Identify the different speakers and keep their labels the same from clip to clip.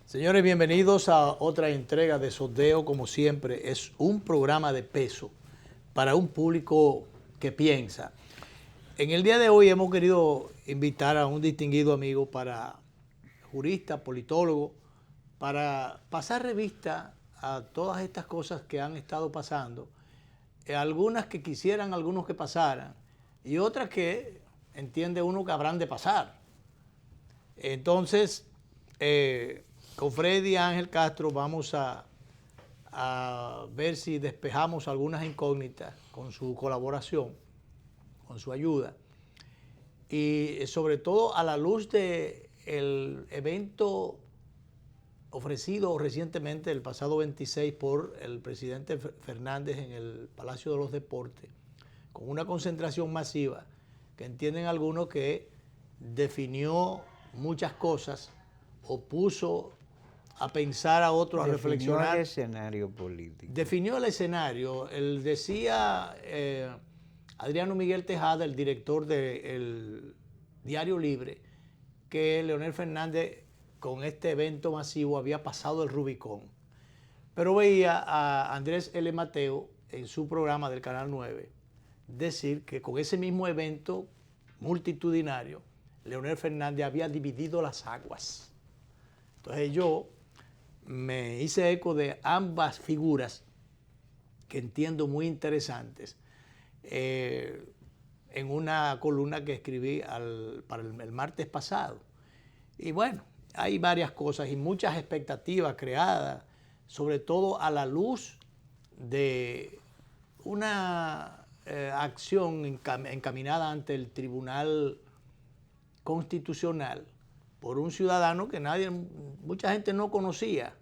Speaker 1: Señores, bienvenidos a otra entrega de Sondeo. Como siempre, es un programa de peso para un público que piensa. En el día de hoy hemos querido invitar a un distinguido amigo, jurista, politólogo, para pasar revista a todas estas cosas que han estado pasando, algunas que quisieran algunos que pasaran y otras que entiende uno que habrán de pasar. Entonces, con Freddy Ángel Castro vamos a ver si despejamos algunas incógnitas con su colaboración, con su ayuda, y sobre todo a la luz del evento ofrecido recientemente el pasado 26 por el presidente Fernández en el Palacio de los Deportes, con una concentración masiva que entienden algunos que definió muchas cosas o puso a pensar a otros, a reflexionar.
Speaker 2: Definió el escenario político.
Speaker 1: Definió el escenario. Él decía Adriano Miguel Tejada, el director del Diario Libre, que Leonel Fernández con este evento masivo había pasado el Rubicón. Pero veía a Andrés L. Mateo en su programa del Canal 9 decir que con ese mismo evento multitudinario, Leonel Fernández había dividido las aguas. Entonces yo me hice eco de ambas figuras que entiendo muy interesantes en una columna que escribí para el martes pasado. Y bueno, hay varias cosas y muchas expectativas creadas, sobre todo a la luz de una acción encaminada ante el Tribunal Constitucional por un ciudadano que mucha gente no conocía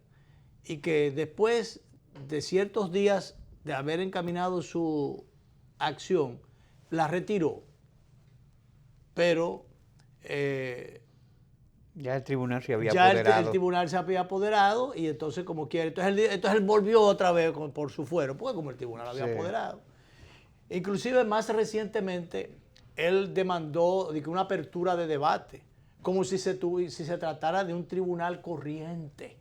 Speaker 1: y que después de ciertos días de haber encaminado su acción, la retiró. Pero
Speaker 2: ya el tribunal se había apoderado.
Speaker 1: El tribunal se había apoderado y entonces como quiere. Entonces él volvió otra vez por su fuero, porque como el tribunal había apoderado. Inclusive más recientemente, él demandó una apertura de debate, como si se tratara de un tribunal corriente.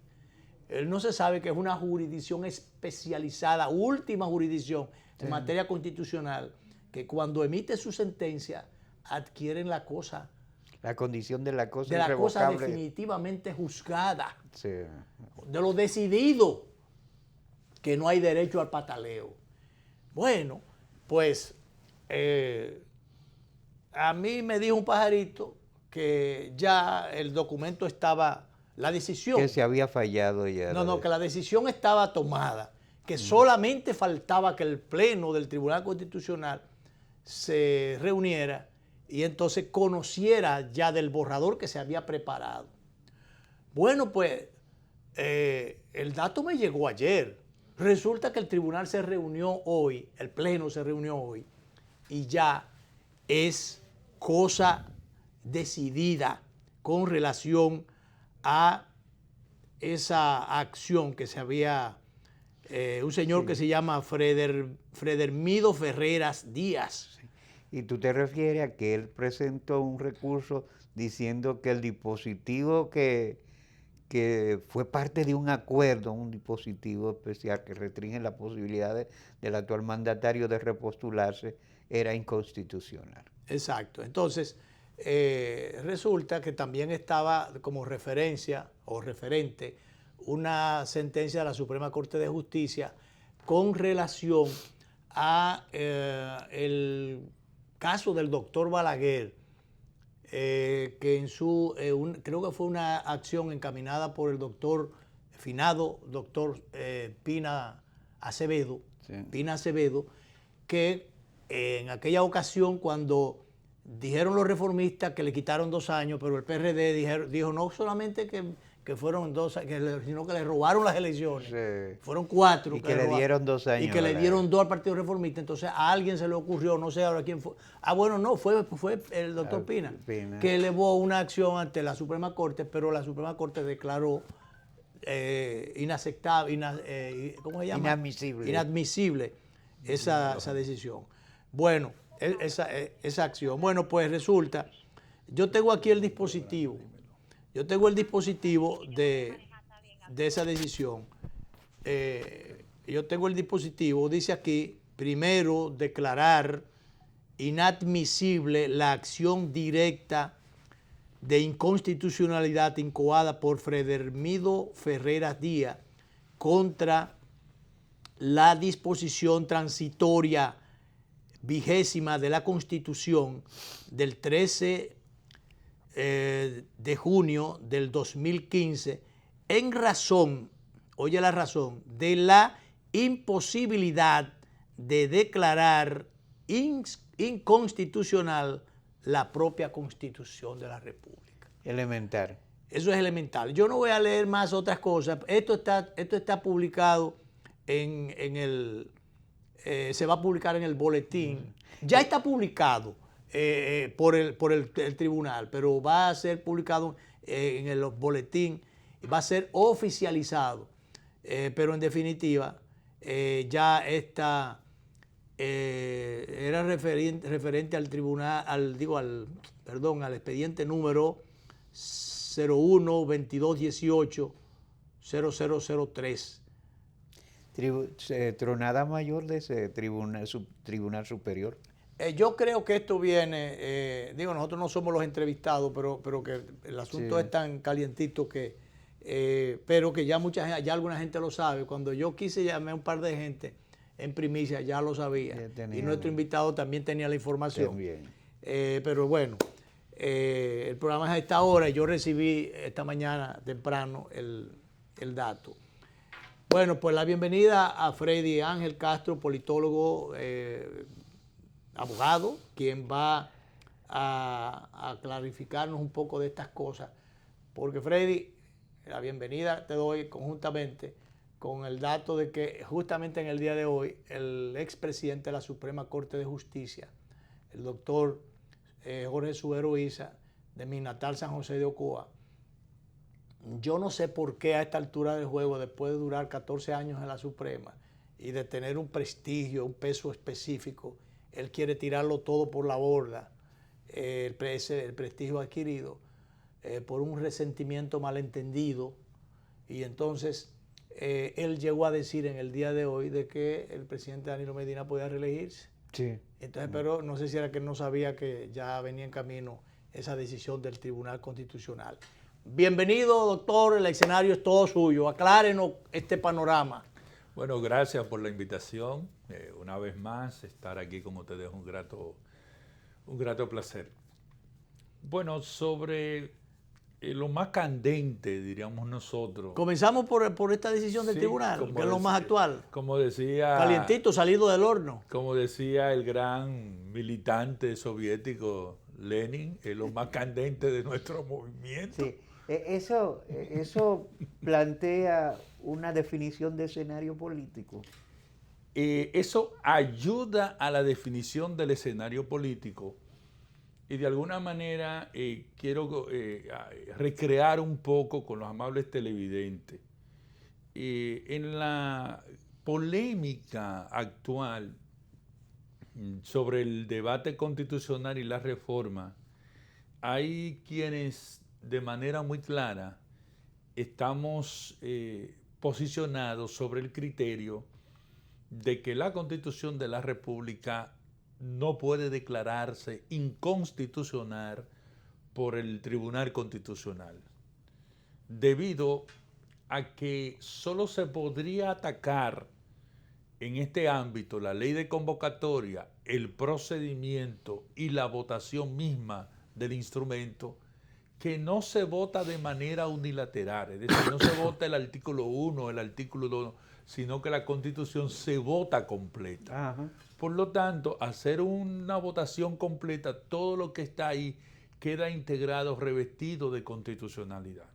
Speaker 1: Él no se sabe que es una jurisdicción especializada, última jurisdicción en materia constitucional, que cuando emite su sentencia adquieren la cosa.
Speaker 2: La condición de la cosa
Speaker 1: de la cosa
Speaker 2: irrevocable.
Speaker 1: Definitivamente juzgada.
Speaker 2: Sí.
Speaker 1: De lo decidido, que no hay derecho al pataleo. Bueno, pues a mí me dijo un pajarito que ya el documento estaba, la decisión.
Speaker 2: Que se había fallado ya.
Speaker 1: No, que la decisión estaba tomada, que solamente faltaba que el Pleno del Tribunal Constitucional se reuniera y entonces conociera ya del borrador que se había preparado. Bueno, pues el dato me llegó ayer. Resulta que el tribunal se reunió hoy, el Pleno se reunió hoy, y ya es cosa decidida con relación a esa acción que se había, un señor que se llama Fredermido Ferreras Díaz.
Speaker 2: Sí. Y tú te refieres a que él presentó un recurso diciendo que el dispositivo que fue parte de un acuerdo, un dispositivo especial que restringe la posibilidad del actual mandatario de repostularse, era inconstitucional.
Speaker 1: Exacto. Entonces, resulta que también estaba como referencia o referente una sentencia de la Suprema Corte de Justicia con relación a el caso del doctor Balaguer, que en creo que fue una acción encaminada por el finado doctor Pina Acevedo, que en aquella ocasión cuando dijeron los reformistas que le quitaron 2 años, pero el PRD dijo no solamente que fueron 2 años, sino que le robaron las elecciones.
Speaker 2: Sí.
Speaker 1: Fueron 4.
Speaker 2: Y que le dieron 2 años.
Speaker 1: Y que le dieron 2 al Partido Reformista. Entonces a alguien se le ocurrió, no sé ahora quién fue. Bueno, no, fue el doctor Pina, que elevó una acción ante la Suprema Corte, pero la Suprema Corte declaró inaceptable, ¿cómo se llama?
Speaker 2: Inadmisible.
Speaker 1: Inadmisible esa decisión. Bueno, esa acción. Bueno, pues resulta, yo tengo aquí el dispositivo. Yo tengo el dispositivo de esa decisión. Yo tengo el dispositivo, dice aquí, primero, declarar inadmisible la acción directa de inconstitucionalidad incoada por Fredermido Ferreras Díaz contra la disposición transitoria 20ª de la Constitución del 13 de junio del 2015 en razón, oye la razón, de la imposibilidad de declarar inconstitucional la propia Constitución de la República.
Speaker 2: Elemental.
Speaker 1: Eso es elemental. Yo no voy a leer más otras cosas. Esto está publicado se va a publicar en el boletín. Ya está publicado por el tribunal, pero va a ser publicado en el boletín, va a ser oficializado. Pero en definitiva, ya está, era referente al tribunal, al expediente número 01-2218-0003.
Speaker 2: Tronada mayor de ese tribunal superior.
Speaker 1: Yo creo que esto viene, nosotros no somos los entrevistados, pero que el asunto es tan calientito que, pero que ya alguna gente lo sabe. Cuando yo quise llamar a un par de gente en primicia, ya lo sabía. Y nuestro invitado también tenía la información. Pero bueno, el programa es a esta hora y yo recibí esta mañana temprano el dato. Bueno, pues la bienvenida a Freddy Ángel Castro, politólogo, abogado, quien va a clarificarnos un poco de estas cosas. Porque Freddy, la bienvenida te doy conjuntamente con el dato de que justamente en el día de hoy el expresidente de la Suprema Corte de Justicia, el doctor Jorge Subero Isa, de mi natal San José de Ocoa, yo no sé por qué a esta altura del juego, después de durar 14 años en la Suprema y de tener un prestigio, un peso específico, él quiere tirarlo todo por la borda, el prestigio adquirido, por un resentimiento malentendido. Y entonces él llegó a decir en el día de hoy de que el presidente Danilo Medina podía reelegirse.
Speaker 2: Sí.
Speaker 1: Entonces, pero no sé si era que él no sabía que ya venía en camino esa decisión del Tribunal Constitucional. Bienvenido, doctor, el escenario es todo suyo. Aclárenos este panorama.
Speaker 3: Bueno, gracias por la invitación. Una vez más, estar aquí con ustedes es un grato placer. Bueno, sobre lo más candente, diríamos nosotros.
Speaker 1: Comenzamos por esta decisión del tribunal, que es lo más actual.
Speaker 3: Como decía...
Speaker 1: Calientito, salido del horno.
Speaker 3: Como decía el gran militante soviético Lenin, es lo más candente de nuestro movimiento.
Speaker 2: Sí. Eso plantea una definición de escenario político.
Speaker 3: Eso ayuda a la definición del escenario político y de alguna manera quiero recrear un poco con los amables televidentes. En la polémica actual sobre el debate constitucional y la reforma, hay quienes de manera muy clara estamos posicionados sobre el criterio de que la Constitución de la República no puede declararse inconstitucional por el Tribunal Constitucional, debido a que solo se podría atacar en este ámbito la ley de convocatoria, el procedimiento y la votación misma del instrumento, que no se vota de manera unilateral, es decir, no se vota el artículo 1, el artículo 2, sino que la Constitución se vota completa.
Speaker 2: Ajá.
Speaker 3: Por lo tanto, hacer una votación completa, todo lo que está ahí queda integrado, revestido de constitucionalidad.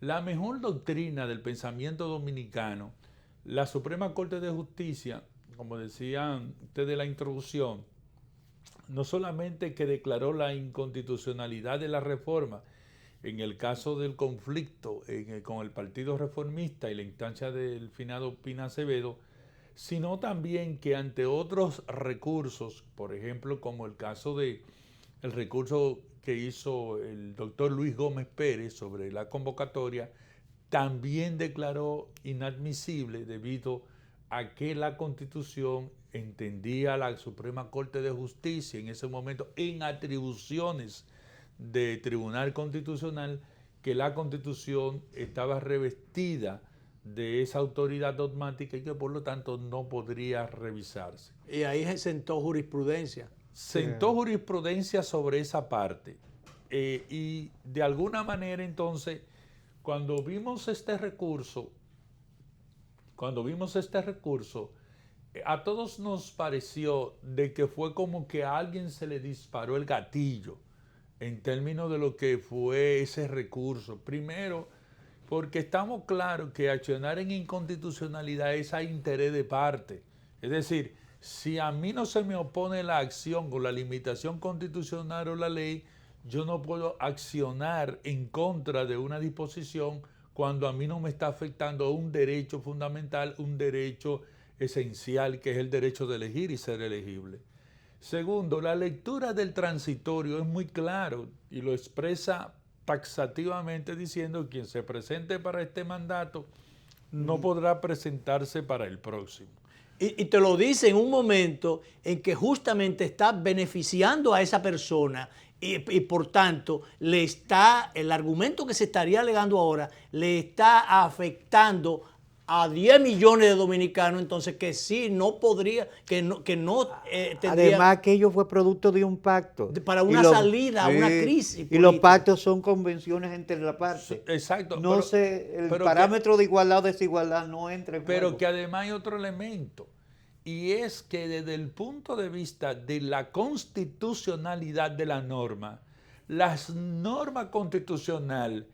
Speaker 3: La mejor doctrina del pensamiento dominicano, la Suprema Corte de Justicia, como decían ustedes en la introducción, no solamente que declaró la inconstitucionalidad de la reforma, en el caso del conflicto con el Partido Reformista y la instancia del finado Pina Acevedo, sino también que ante otros recursos, por ejemplo, como el caso de el recurso que hizo el doctor Luis Gómez Pérez sobre la convocatoria, también declaró inadmisible debido a que la Constitución entendía a la Suprema Corte de Justicia en ese momento en atribuciones de Tribunal Constitucional, que la Constitución estaba revestida de esa autoridad dogmática y que por lo tanto no podría revisarse.
Speaker 1: Y ahí se sentó jurisprudencia.
Speaker 3: Sentó jurisprudencia sobre esa parte. Y de alguna manera entonces, cuando vimos este recurso, a todos nos pareció de que fue como que a alguien se le disparó el gatillo en términos de lo que fue ese recurso. Primero, porque estamos claros que accionar en inconstitucionalidad es a interés de parte. Es decir, si a mí no se me opone la acción con la limitación constitucional o la ley, yo no puedo accionar en contra de una disposición cuando a mí no me está afectando un derecho fundamental, un derecho esencial, que es el derecho de elegir y ser elegible. Segundo, la lectura del transitorio es muy claro y lo expresa taxativamente diciendo que quien se presente para este mandato no podrá presentarse para el próximo.
Speaker 1: Y te lo dice en un momento en que justamente está beneficiando a esa persona y por tanto el argumento que se estaría alegando ahora le está afectando a 10 millones de dominicanos, entonces que sí, no podría, que no tendría...
Speaker 2: Además, aquello fue producto de un pacto.
Speaker 1: Para una salida, una crisis política.
Speaker 2: Y los pactos son convenciones entre la parte.
Speaker 3: Exacto.
Speaker 2: No el parámetro de igualdad o desigualdad no entra en juego.
Speaker 3: Pero que además hay otro elemento, y es que desde el punto de vista de la constitucionalidad de la norma constitucional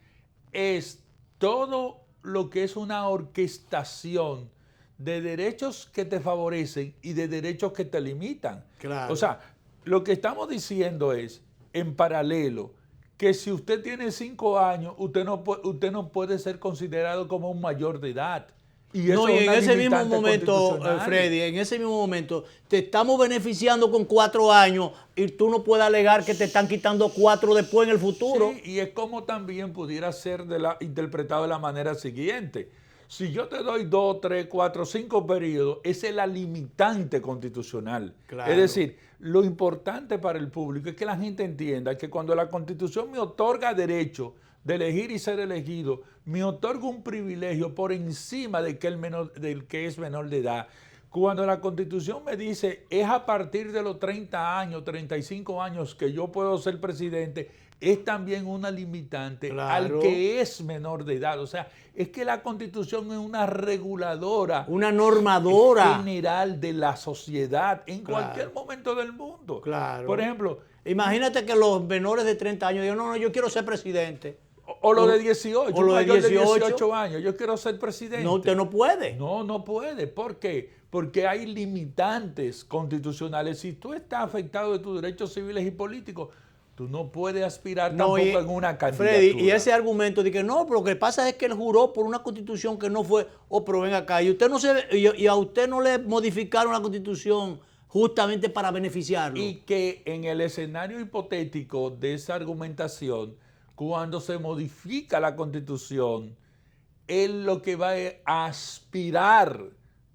Speaker 3: es todo lo que es una orquestación de derechos que te favorecen y de derechos que te limitan.
Speaker 1: Claro.
Speaker 3: O sea, lo que estamos diciendo es, en paralelo, que si usted tiene 5 años, usted no puede ser considerado como un mayor de edad. Y eso
Speaker 1: en ese mismo momento, Freddy, en ese mismo momento, te estamos beneficiando con 4 años y tú no puedes alegar que te están quitando 4 después en el futuro.
Speaker 3: Sí, y es como también pudiera ser interpretado de la manera siguiente. Si yo te doy 2, 3, 4, 5 periodos, esa es la limitante constitucional.
Speaker 1: Claro.
Speaker 3: Es decir, lo importante para el público es que la gente entienda que cuando la Constitución me otorga derecho de elegir y ser elegido, me otorga un privilegio por encima del que es menor de edad. Cuando la Constitución me dice, es a partir de los 30 años, 35 años que yo puedo ser presidente, es también una limitante al que es menor de edad. O sea, es que la Constitución es una reguladora,
Speaker 1: una normadora
Speaker 3: general de la sociedad en cualquier momento del mundo.
Speaker 1: Claro.
Speaker 3: Por ejemplo,
Speaker 1: imagínate que los menores de 30 años digan, no, yo quiero ser presidente.
Speaker 3: O lo de 18,
Speaker 1: o lo de
Speaker 3: 18 años, yo quiero ser presidente.
Speaker 1: No, usted no puede.
Speaker 3: No puede. ¿Por qué? Porque hay limitantes constitucionales. Si tú estás afectado de tus derechos civiles y políticos, tú no puedes aspirar tampoco en una candidatura.
Speaker 1: Freddy, y ese argumento de que no, pero lo que pasa es que él juró por una constitución que no fue, pero ven acá, y a usted no le modificaron la constitución justamente para beneficiarlo.
Speaker 3: Y que en el escenario hipotético de esa argumentación, cuando se modifica la Constitución, él lo que va a aspirar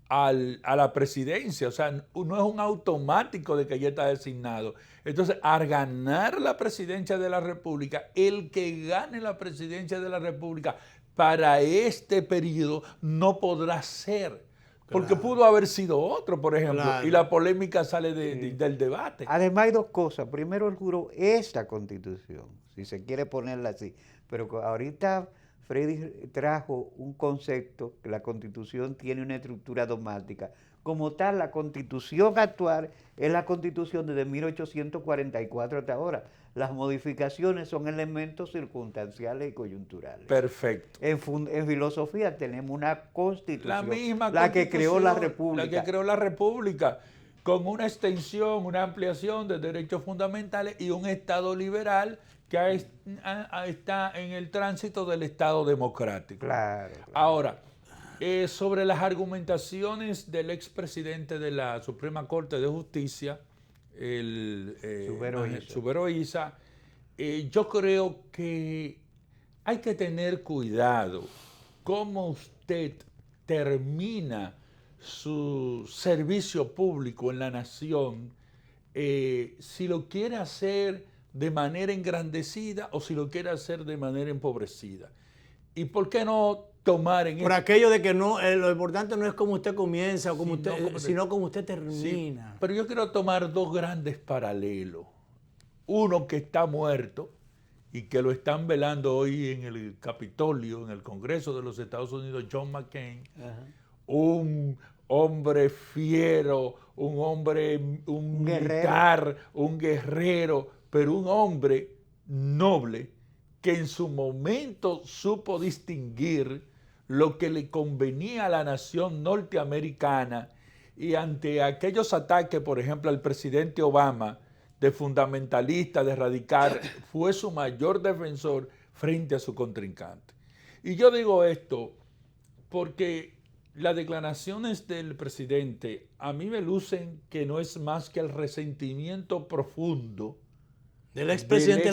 Speaker 3: a la presidencia. O sea, no es un automático de que ya está designado. Entonces, al ganar la presidencia de la República, el que gane la presidencia de la República para este periodo no podrá ser. Porque pudo haber sido otro, por ejemplo, y la polémica sale del debate.
Speaker 2: Además hay 2 cosas. Primero, él juró esta Constitución, si se quiere ponerla así. Pero ahorita Freddy trajo un concepto, que la Constitución tiene una estructura dogmática. Como tal, la Constitución actual es la Constitución desde 1844 hasta ahora. Las modificaciones son elementos circunstanciales y coyunturales.
Speaker 3: Perfecto.
Speaker 2: En filosofía tenemos una constitución,
Speaker 3: la misma
Speaker 2: la que creó la República.
Speaker 3: La que creó la República, con una extensión, una ampliación de derechos fundamentales y un Estado liberal que está en el tránsito del Estado democrático.
Speaker 2: Claro.
Speaker 3: Ahora, sobre las argumentaciones del expresidente de la Suprema Corte de Justicia, Subero Isa, yo creo que hay que tener cuidado cómo usted termina su servicio público en la nación, si lo quiere hacer de manera engrandecida o si lo quiere hacer de manera empobrecida. ¿Y por qué no tomar en
Speaker 1: por aquello de que no, lo importante no es cómo usted comienza o cómo sino cómo usted termina?
Speaker 3: Sí, pero yo quiero tomar dos grandes paralelos. Uno que está muerto y que lo están velando hoy en el Capitolio, en el Congreso de los Estados Unidos, John McCain. Ajá. Un hombre fiero, un militar, un guerrero, pero un hombre noble que en su momento supo distinguir lo que le convenía a la nación norteamericana y ante aquellos ataques, por ejemplo, al presidente Obama, de fundamentalista, de radical, fue su mayor defensor frente a su contrincante. Y yo digo esto porque las declaraciones del presidente a mí me lucen que no es más que el resentimiento profundo
Speaker 1: del expresidente
Speaker 3: de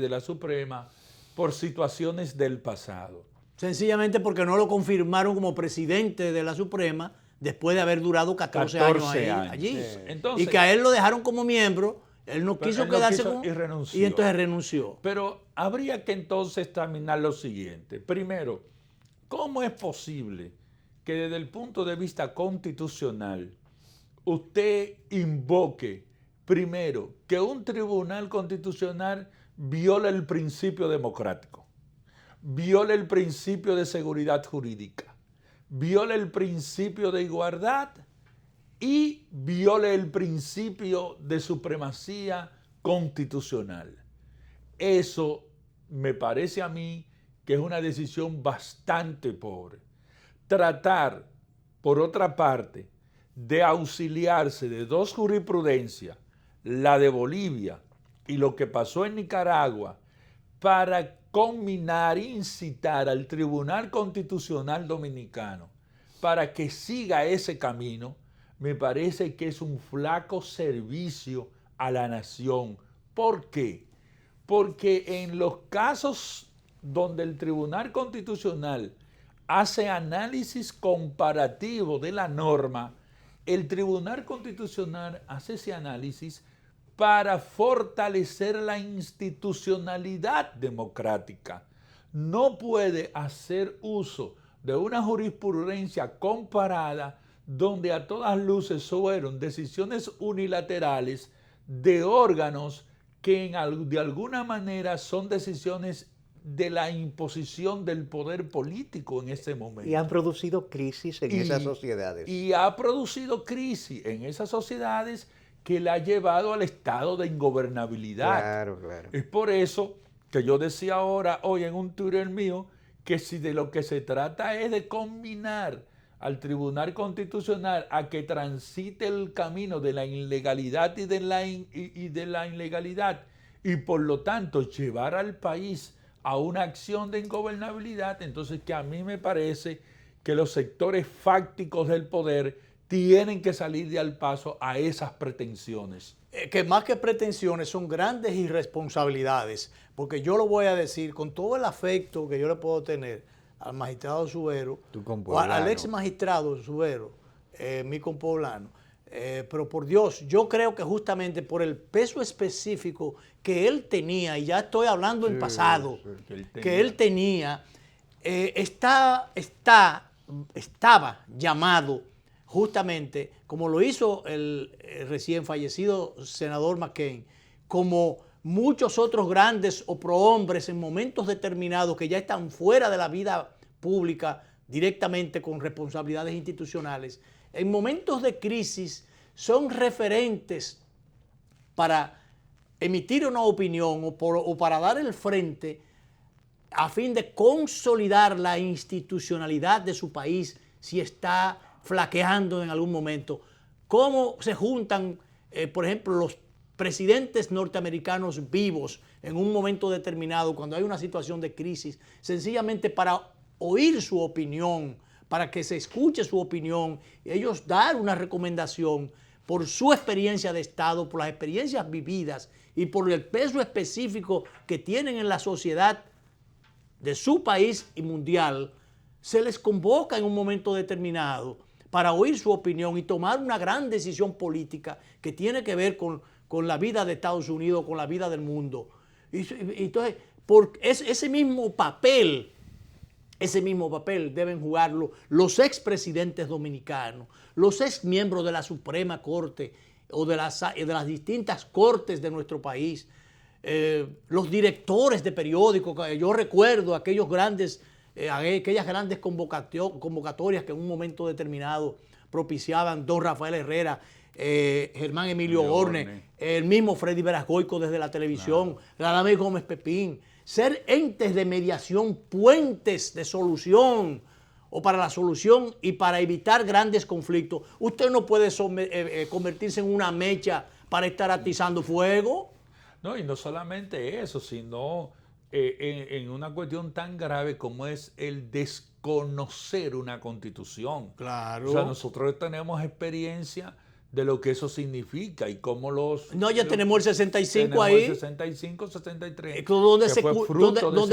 Speaker 3: la Suprema por situaciones del pasado.
Speaker 1: Sencillamente porque no lo confirmaron como presidente de la Suprema después de haber durado 14 años allí. Sí. Entonces, y que a él lo dejaron como miembro, él no quiso quedarse y entonces renunció.
Speaker 3: Pero habría que entonces examinar lo siguiente. Primero, ¿cómo es posible que desde el punto de vista constitucional usted invoque, primero, que un tribunal constitucional viola el principio democrático, viola el principio de seguridad jurídica, viola el principio de igualdad y viola el principio de supremacía constitucional? Eso me parece a mí que es una decisión bastante pobre. Tratar, por otra parte, de auxiliarse de dos jurisprudencias, la de Bolivia y lo que pasó en Nicaragua, para combinar, incitar al Tribunal Constitucional Dominicano para que siga ese camino, me parece que es un flaco servicio a la nación. ¿Por qué? Porque en los casos donde el Tribunal Constitucional hace análisis comparativo de la norma, el Tribunal Constitucional hace ese análisis para fortalecer la institucionalidad democrática. No puede hacer uso de una jurisprudencia comparada donde a todas luces fueron decisiones unilaterales de órganos que de alguna manera son decisiones de la imposición del poder político en ese momento.
Speaker 2: Y han producido crisis en esas sociedades.
Speaker 3: Y ha producido crisis en esas sociedades que la ha llevado al estado de ingobernabilidad.
Speaker 2: Claro, claro.
Speaker 3: Es por eso que yo decía ahora, hoy en un Twitter mío, que si de lo que se trata es de combinar al Tribunal Constitucional a que transite el camino de la ilegalidad y de la ilegalidad, y por lo tanto llevar al país a una acción de ingobernabilidad, entonces que a mí me parece que los sectores fácticos del poder tienen que salir de al paso a esas pretensiones.
Speaker 1: Que más que pretensiones son grandes irresponsabilidades, porque yo lo voy a decir con todo el afecto que yo le puedo tener al magistrado Subero, o al ex magistrado Subero, mi compoblano. Pero por Dios, yo creo que justamente por el peso específico que él tenía, y ya estoy hablando en pasado, que él tenía, estaba llamado justamente, como lo hizo el recién fallecido senador McCain, como muchos otros grandes o prohombres en momentos determinados que ya están fuera de la vida pública directamente con responsabilidades institucionales, en momentos de crisis son referentes para emitir una opinión o para dar el frente a fin de consolidar la institucionalidad de su país si está flaqueando en algún momento. ¿Cómo se juntan, por ejemplo, los presidentes norteamericanos vivos en un momento determinado, cuando hay una situación de crisis, sencillamente para oír su opinión, para que se escuche su opinión, y ellos dar una recomendación por su experiencia de Estado, por las experiencias vividas y por el peso específico que tienen en la sociedad de su país y mundial, se les convoca en un momento determinado para oír su opinión y tomar una gran decisión política que tiene que ver con la vida de Estados Unidos, con la vida del mundo. Y entonces, ese mismo papel deben jugarlo los expresidentes dominicanos, los exmiembros de la Suprema Corte o de las distintas cortes de nuestro país, los directores de periódicos. Yo recuerdo aquellas grandes convocatorias que en un momento determinado propiciaban don Rafael Herrera, Germán Emilio Orne, el mismo Freddy Verasgoico desde la televisión, Radamés Gómez Pepín. Ser entes de mediación, puentes de solución o para la solución y para evitar grandes conflictos. Usted no puede convertirse en una mecha para estar atizando fuego.
Speaker 3: No, y no solamente eso, sino en una cuestión tan grave como es el desconocer una constitución.
Speaker 1: Claro.
Speaker 3: O sea, nosotros tenemos experiencia de lo que eso significa y cómo
Speaker 1: No, ya tenemos el 65 ahí.
Speaker 3: El 65, 63.
Speaker 1: Donde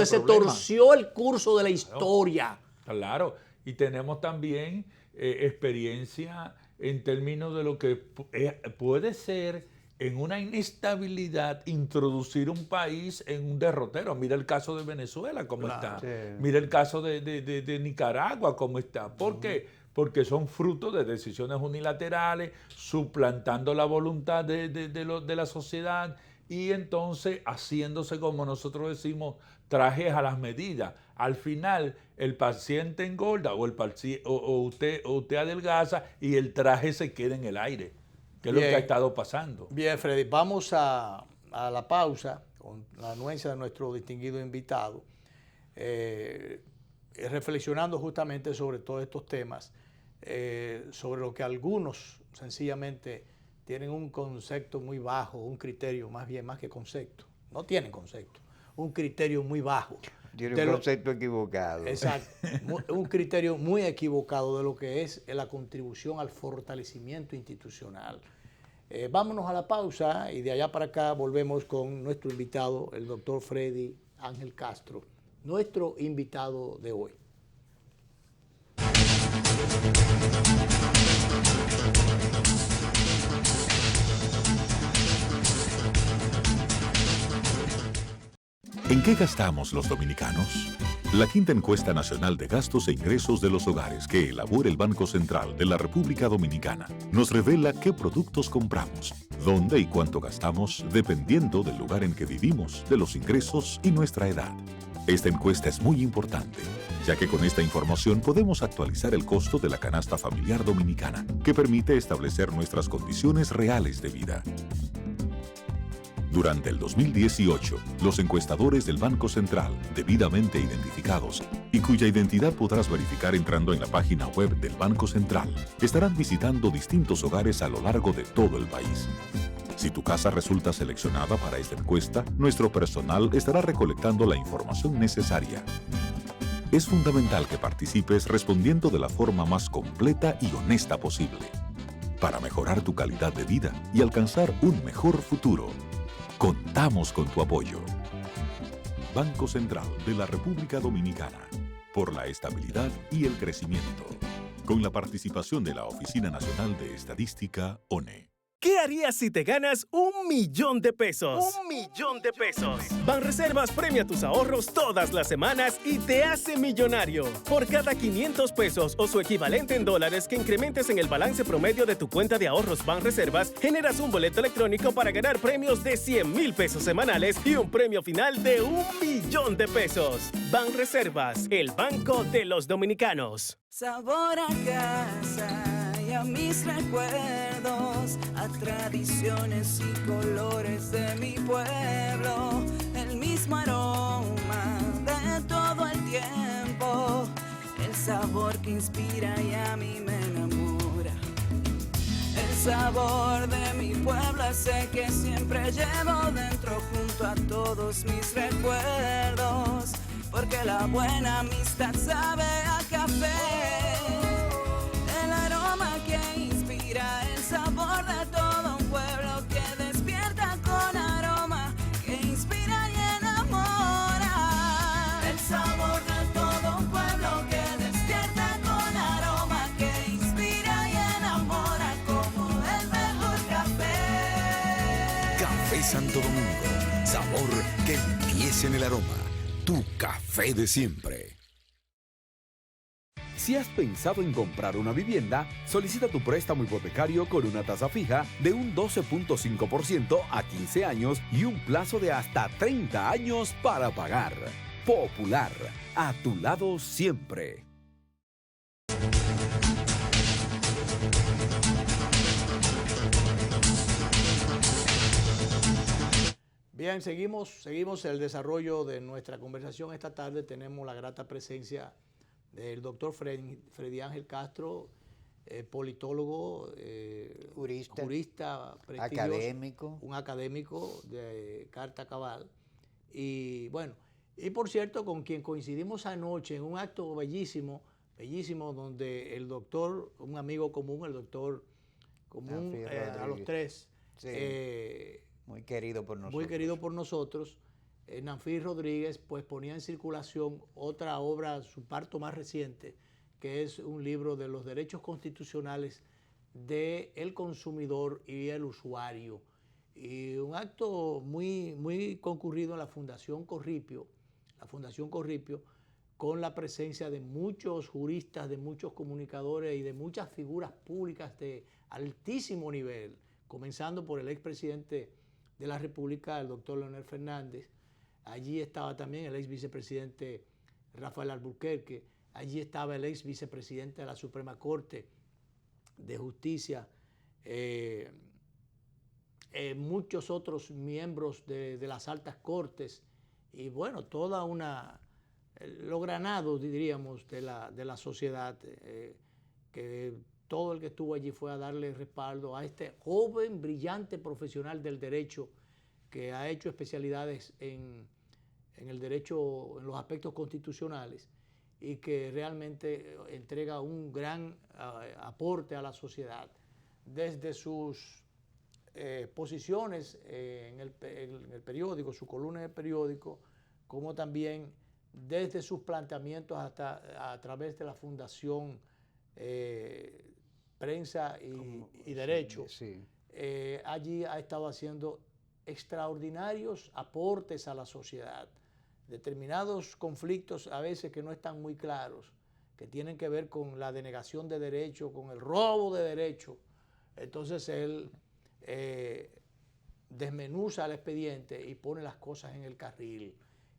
Speaker 1: se torció el curso de la historia.
Speaker 3: Claro, y tenemos también experiencia en términos de lo que puede ser en una inestabilidad introducir un país en un derrotero. Mira el caso de Venezuela, cómo está. Sí. Mira el caso de Nicaragua, cómo está. ¿Por qué? Porque son frutos de decisiones unilaterales, suplantando la voluntad de la sociedad y entonces haciéndose, como nosotros decimos, trajes a las medidas. Al final, el paciente engorda o usted adelgaza y el traje se queda en el aire, que es lo que ha estado pasando.
Speaker 1: Bien, Freddy, vamos a la pausa con la anuencia de nuestro distinguido invitado, reflexionando justamente sobre todos estos temas. Sobre lo que algunos sencillamente tienen un concepto muy bajo, un criterio más que concepto, no tienen concepto, un criterio muy bajo.
Speaker 2: Tiene un concepto equivocado.
Speaker 1: Exacto, un criterio muy equivocado de lo que es la contribución al fortalecimiento institucional. Vámonos a la pausa y de allá para acá volvemos con nuestro invitado, el doctor Freddy Ángel Castro, nuestro invitado de hoy.
Speaker 4: ¿En qué gastamos los dominicanos? La quinta encuesta nacional de gastos e ingresos de los hogares que elabora el Banco Central de la República Dominicana nos revela qué productos compramos, dónde y cuánto gastamos dependiendo del lugar en que vivimos, de los ingresos y nuestra edad. Esta encuesta es muy importante, ya que con esta información podemos actualizar el costo de la canasta familiar dominicana, que permite establecer nuestras condiciones reales de vida. Durante el 2018, los encuestadores del Banco Central, debidamente identificados y cuya identidad podrás verificar entrando en la página web del Banco Central, estarán visitando distintos hogares a lo largo de todo el país. Si tu casa resulta seleccionada para esta encuesta, nuestro personal estará recolectando la información necesaria. Es fundamental que participes respondiendo de la forma más completa y honesta posible, para mejorar tu calidad de vida y alcanzar un mejor futuro. Contamos con tu apoyo. Banco Central de la República Dominicana, por la estabilidad y el crecimiento. Con la participación de la Oficina Nacional de Estadística, ONE.
Speaker 5: ¿Qué harías si te ganas $1.000.000 de pesos? $1.000.000 de pesos. Banreservas premia tus ahorros todas las semanas y te hace millonario. Por cada 500 pesos o su equivalente en dólares que incrementes en el balance promedio de tu cuenta de ahorros Banreservas, generas un boleto electrónico para ganar premios de 100,000 pesos semanales y un premio final de $1.000.000 de pesos. Banreservas, el banco de los dominicanos.
Speaker 6: Sabor a casa. A mis recuerdos, a tradiciones y colores de mi pueblo, el mismo aroma de todo el tiempo, el sabor que inspira y a mí me enamora, el sabor de mi pueblo, ese que siempre llevo dentro junto a todos mis recuerdos, porque la buena amistad sabe a café, el aroma que inspira el sabor de todo un pueblo que despierta con aroma, que inspira y enamora, el sabor de todo un pueblo que despierta con aroma, que inspira y enamora como el mejor café.
Speaker 7: Café Santo Domingo, sabor que empieza en el aroma. Tu café de siempre.
Speaker 8: Si has pensado en comprar una vivienda, solicita tu préstamo hipotecario con una tasa fija de un 12.5% a 15 años y un plazo de hasta 30 años para pagar. Popular, a tu lado siempre.
Speaker 1: Bien, seguimos el desarrollo de nuestra conversación esta tarde. Tenemos la grata presencia del doctor Freddy Ángel Castro, politólogo, jurista prestigioso,
Speaker 2: académico.
Speaker 1: Un académico de carta cabal. Y bueno, y por cierto, con quien coincidimos anoche en un acto bellísimo, donde el doctor, un amigo común, el doctor común a los tres,
Speaker 2: sí. Muy querido por nosotros.
Speaker 1: Muy querido por nosotros. Nanfir Rodríguez pues ponía en circulación otra obra, su parto más reciente, que es un libro de los derechos constitucionales del consumidor y el usuario. Y un acto muy concurrido en la Fundación Corripio, con la presencia de muchos juristas, de muchos comunicadores y de muchas figuras públicas de altísimo nivel, comenzando por el expresidente de la República, el doctor Leonel Fernández. Allí estaba también el ex vicepresidente Rafael Alburquerque, allí estaba el ex vicepresidente de la Suprema Corte de Justicia, muchos otros miembros de las altas cortes y bueno, toda los granados, diríamos, de la sociedad, que todo el que estuvo allí fue a darle respaldo a este joven, brillante profesional del derecho que ha hecho especialidades en el derecho, en los aspectos constitucionales y que realmente entrega un gran aporte a la sociedad desde sus posiciones en el periódico, su columna en el periódico, como también desde sus planteamientos hasta a través de la Fundación Prensa y Derecho.
Speaker 2: Sí.
Speaker 1: Allí ha estado haciendo extraordinarios aportes a la sociedad. Determinados conflictos a veces que no están muy claros, que tienen que ver con la denegación de derechos, con el robo de derechos. Entonces él desmenuza el expediente y pone las cosas en el carril.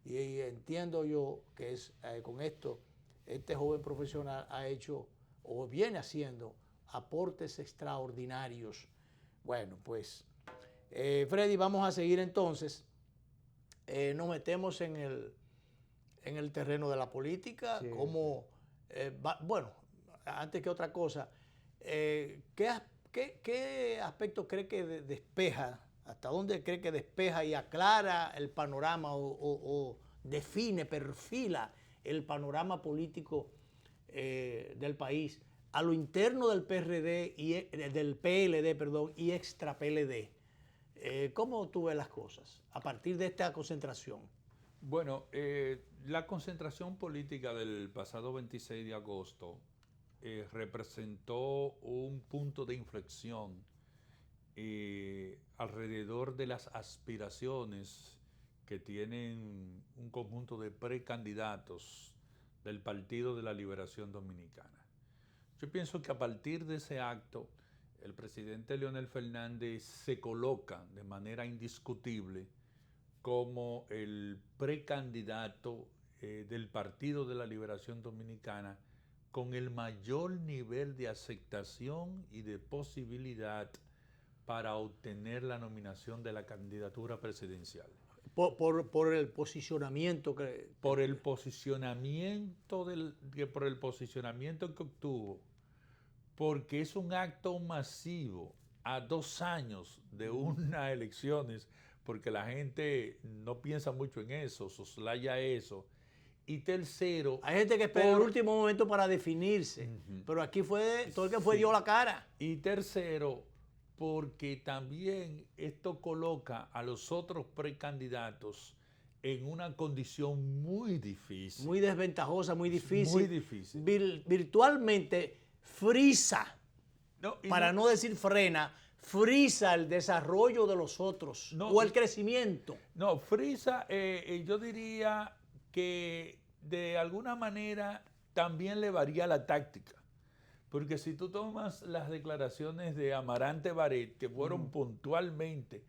Speaker 1: Y entiendo yo que con esto, este joven profesional ha hecho o viene haciendo aportes extraordinarios. Bueno, pues, Freddy, vamos a seguir entonces. Nos metemos en el terreno de la política,
Speaker 2: sí,
Speaker 1: como, bueno, antes que otra cosa, ¿qué aspecto cree que despeja, hasta dónde cree que despeja y aclara el panorama o define, perfila el panorama político del país a lo interno del PRD del PLD, perdón, y extra PLD? ¿Cómo tú ves las cosas a partir de esta concentración?
Speaker 3: Bueno, la concentración política del pasado 26 de agosto representó un punto de inflexión alrededor de las aspiraciones que tienen un conjunto de precandidatos del Partido de la Liberación Dominicana. Yo pienso que a partir de ese acto, el presidente Leonel Fernández se coloca de manera indiscutible como el precandidato del Partido de la Liberación Dominicana con el mayor nivel de aceptación y de posibilidad para obtener la nominación de la candidatura presidencial.
Speaker 1: Por el posicionamiento que...
Speaker 3: Por el posicionamiento que obtuvo, porque es un acto masivo a 2 años de unas elecciones, porque la gente no piensa mucho en eso, soslaya eso. Y tercero...
Speaker 1: Hay gente que espera el último momento para definirse, pero aquí fue, todo el que fue dio la cara.
Speaker 3: Y tercero, porque también esto coloca a los otros precandidatos en una condición muy difícil.
Speaker 1: Muy desventajosa, muy difícil.
Speaker 3: Muy difícil.
Speaker 1: Virtualmente frisa, para no decir frena, frisa el desarrollo de los otros o el crecimiento.
Speaker 3: No, frisa, yo diría que de alguna manera también le varía la táctica. Porque si tú tomas las declaraciones de Amarante Baret, que fueron puntualmente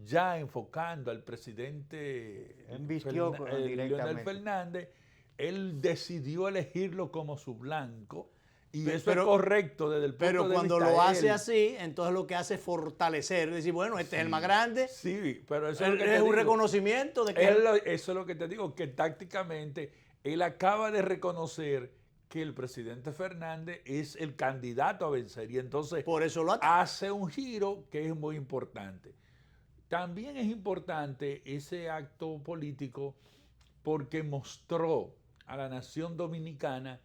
Speaker 3: ya enfocando al presidente Leonel Fernández, él decidió elegirlo como su blanco. Y eso es correcto desde el punto de vista.
Speaker 1: Pero cuando lo hace así, entonces lo que hace es fortalecer, decir, bueno, este es el más grande.
Speaker 3: Sí, pero eso
Speaker 1: es un reconocimiento de que...
Speaker 3: Eso es lo que te digo, que tácticamente él acaba de reconocer que el presidente Fernández es el candidato a vencer y entonces
Speaker 1: por eso lo
Speaker 3: hace un giro que es muy importante. También es importante ese acto político porque mostró a la nación dominicana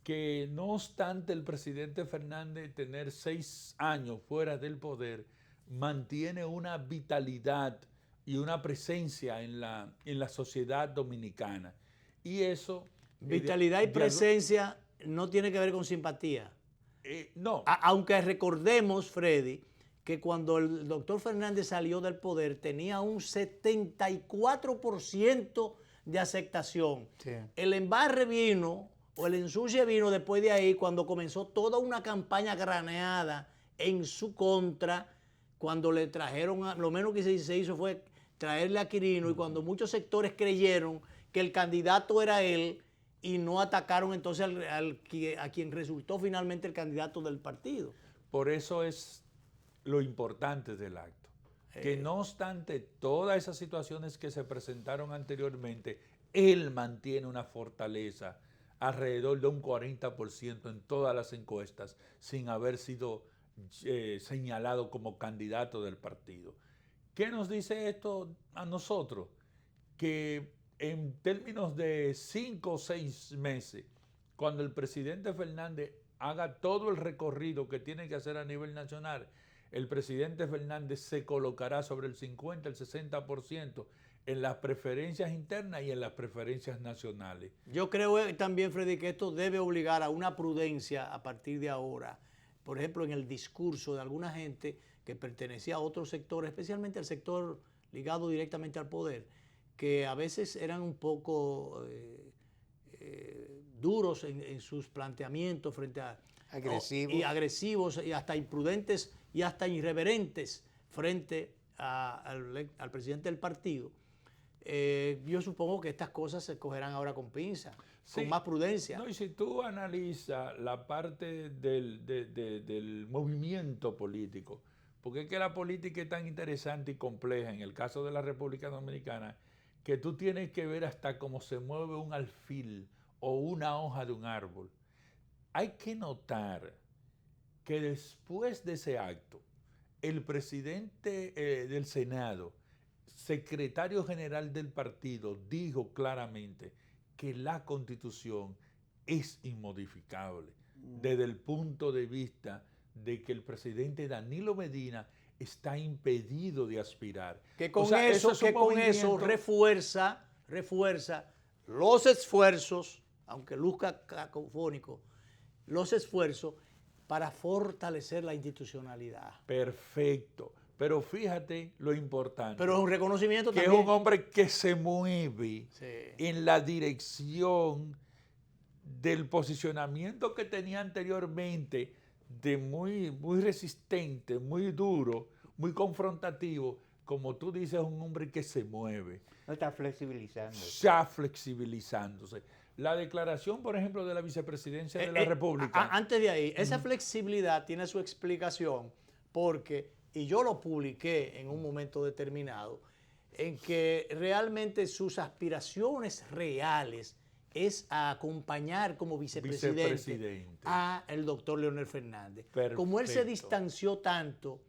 Speaker 3: que no obstante el presidente Fernández tener 6 años fuera del poder, mantiene una vitalidad y una presencia en la sociedad dominicana. Y eso...
Speaker 1: Vitalidad y presencia no tiene que ver con simpatía.
Speaker 3: No.
Speaker 1: Aunque recordemos, Freddy, que cuando el doctor Fernández salió del poder tenía un 74% de aceptación. Sí. El embarre vino, o el ensucie vino después de ahí, cuando comenzó toda una campaña graneada en su contra, cuando le trajeron, lo menos que se hizo fue traerle a Quirino, y cuando muchos sectores creyeron que el candidato era él, y no atacaron entonces a quien resultó finalmente el candidato del partido.
Speaker 3: Por eso es lo importante del acto. Que no obstante todas esas situaciones que se presentaron anteriormente, él mantiene una fortaleza alrededor de un 40% en todas las encuestas, sin haber sido señalado como candidato del partido. ¿Qué nos dice esto a nosotros? Que en términos de 5 o 6 meses, cuando el presidente Fernández haga todo el recorrido que tiene que hacer a nivel nacional, el presidente Fernández se colocará sobre el 50, el 60% en las preferencias internas y en las preferencias nacionales.
Speaker 1: Yo creo también, Freddy, que esto debe obligar a una prudencia a partir de ahora. Por ejemplo, en el discurso de alguna gente que pertenecía a otros sectores, especialmente al sector ligado directamente al poder, que a veces eran un poco duros en sus planteamientos frente a... agresivos y hasta imprudentes y hasta irreverentes frente al presidente del partido. Yo supongo que estas cosas se cogerán ahora con pinza, sí, con más prudencia.
Speaker 3: No, y si tú analizas la parte del movimiento político, porque es que la política es tan interesante y compleja en el caso de la República Dominicana, que tú tienes que ver hasta cómo se mueve un alfil o una hoja de un árbol. Hay que notar que después de ese acto, el presidente del Senado, secretario general del partido, dijo claramente que la Constitución es inmodificable desde el punto de vista de que el presidente Danilo Medina está impedido de aspirar.
Speaker 1: Que con eso refuerza los esfuerzos, aunque luzca cacofónico, los esfuerzos para fortalecer la institucionalidad.
Speaker 3: Perfecto. Pero fíjate lo importante.
Speaker 1: Pero es un reconocimiento
Speaker 3: que
Speaker 1: también.
Speaker 3: Es un hombre que se mueve en la dirección del posicionamiento que tenía anteriormente, de muy resistente, muy duro, muy confrontativo. Como tú dices, es un hombre que se mueve.
Speaker 2: No está flexibilizándose.
Speaker 3: Está flexibilizándose. La declaración, por ejemplo, de la vicepresidencia de la República.
Speaker 1: Antes de ahí, esa flexibilidad tiene su explicación porque, y yo lo publiqué en un momento determinado, en que realmente sus aspiraciones reales es a acompañar como vicepresidente a el doctor Leonel Fernández.
Speaker 3: Perfecto.
Speaker 1: Como él se distanció tanto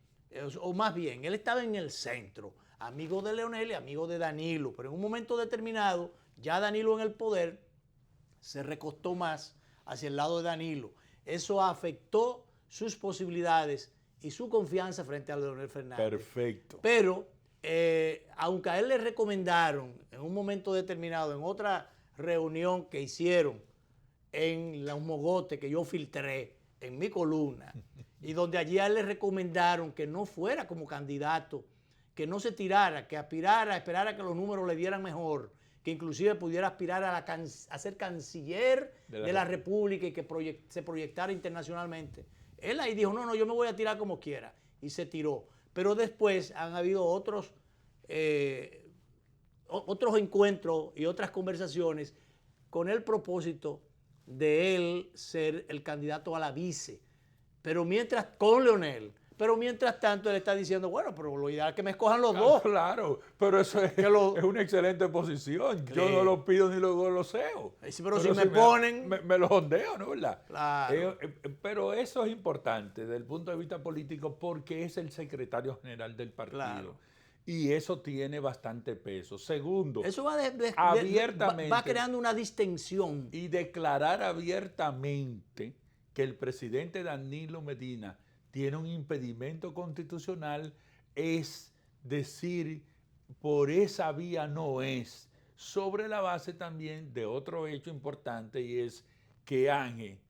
Speaker 1: o más bien, él estaba en el centro, amigo de Leonel y amigo de Danilo, pero en un momento determinado, ya Danilo en el poder se recostó más hacia el lado de Danilo. Eso afectó sus posibilidades y su confianza frente a Leonel Fernández.
Speaker 3: Perfecto.
Speaker 1: Pero, aunque a él le recomendaron en un momento determinado, en otra reunión que hicieron en los mogotes que yo filtré en mi columna, y donde allí a él le recomendaron que no fuera como candidato, que no se tirara, que aspirara, esperara que los números le dieran mejor, que inclusive pudiera aspirar a ser canciller de la República y que se proyectara internacionalmente. Él ahí dijo, no, yo me voy a tirar como quiera, y se tiró. Pero después han habido otros encuentros y otras conversaciones con el propósito de él ser el candidato a la vice, con Leonel. Pero mientras tanto él está diciendo, bueno, pero lo ideal es que me escojan los dos.
Speaker 3: Claro, pero eso es una excelente posición. Yo no lo pido ni lo goloseo.
Speaker 1: Sí, pero si me ponen...
Speaker 3: Me lo ondeo, ¿no? ¿Verdad?
Speaker 1: Claro.
Speaker 3: Pero eso es importante desde el punto de vista político porque es el secretario general del partido. Claro. Y eso tiene bastante peso. Segundo,
Speaker 1: eso
Speaker 3: abiertamente,
Speaker 1: va creando una distensión.
Speaker 3: Y declarar abiertamente que el presidente Danilo Medina tiene un impedimento constitucional, es decir, por esa vía no es, sobre la base también de otro hecho importante y es que ANGE,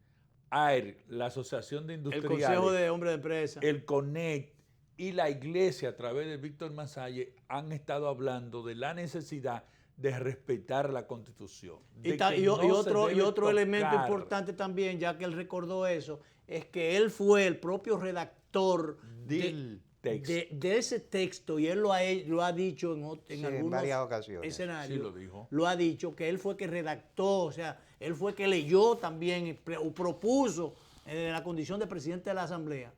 Speaker 3: AER, la Asociación de Industriales,
Speaker 1: el Consejo de Hombres de Empresa,
Speaker 3: el CONECT y la Iglesia a través de Víctor Masalle han estado hablando de la necesidad de respetar la Constitución.
Speaker 1: Y otro elemento importante también, ya que él recordó eso, es que él fue el propio redactor de ese texto, y él lo ha dicho en algunos
Speaker 2: varias ocasiones.
Speaker 1: Escenarios.
Speaker 3: Sí, lo dijo.
Speaker 1: Lo ha dicho, que él fue que redactó, o sea, él fue que leyó también, y propuso en la condición de presidente de la Asamblea,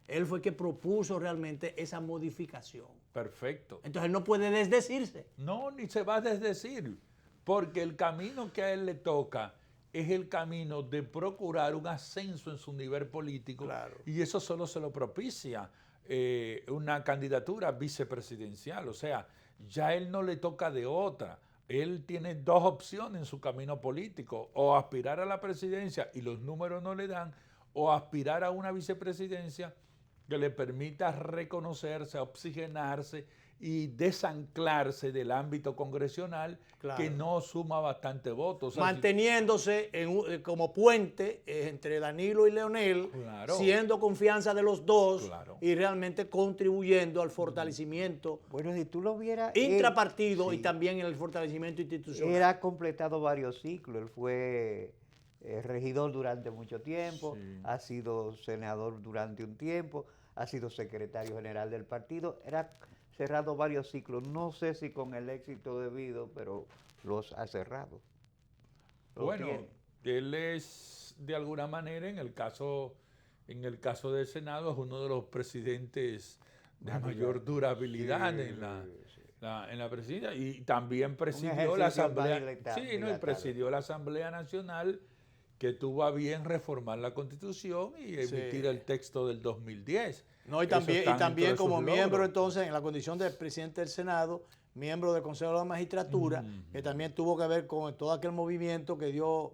Speaker 1: él fue que propuso realmente esa modificación.
Speaker 3: Perfecto.
Speaker 1: Entonces él no puede desdecirse.
Speaker 3: No, ni se va a desdecir, porque el camino que a él le toca es el camino de procurar un ascenso en su nivel político, claro. Y eso solo se lo propicia una candidatura vicepresidencial, o sea, ya él no le toca de otra. Él tiene dos opciones en su camino político, o aspirar a la presidencia y los números no le dan, o aspirar a una vicepresidencia que le permita reconocerse, oxigenarse y desanclarse del ámbito congresional, claro, que no suma bastante votos. O sea,
Speaker 1: manteniéndose como puente entre Danilo y Leonel, claro, siendo confianza de los dos, claro, y realmente contribuyendo al fortalecimiento,
Speaker 2: bueno, si tú lo vieras,
Speaker 1: intrapartido, sí, y también en el fortalecimiento institucional.
Speaker 2: Él ha completado varios ciclos, él fue regidor durante mucho tiempo, sí, ha sido senador durante un tiempo, ha sido secretario general del partido, era cerrado varios ciclos, no sé si con el éxito debido, pero los ha cerrado.
Speaker 3: Bueno, él es de alguna manera, en el caso del Senado, es uno de los presidentes de mayor durabilidad, sí, en la presidencia, y también presidió la Asamblea, sí, no, y presidió la Asamblea Nacional, que tuvo a bien reformar la Constitución y emitir, sí, el texto del 2010.
Speaker 1: No, y también como miembro entonces en la condición de presidente del Senado, miembro del Consejo de la Magistratura, que también tuvo que ver con todo aquel movimiento que dio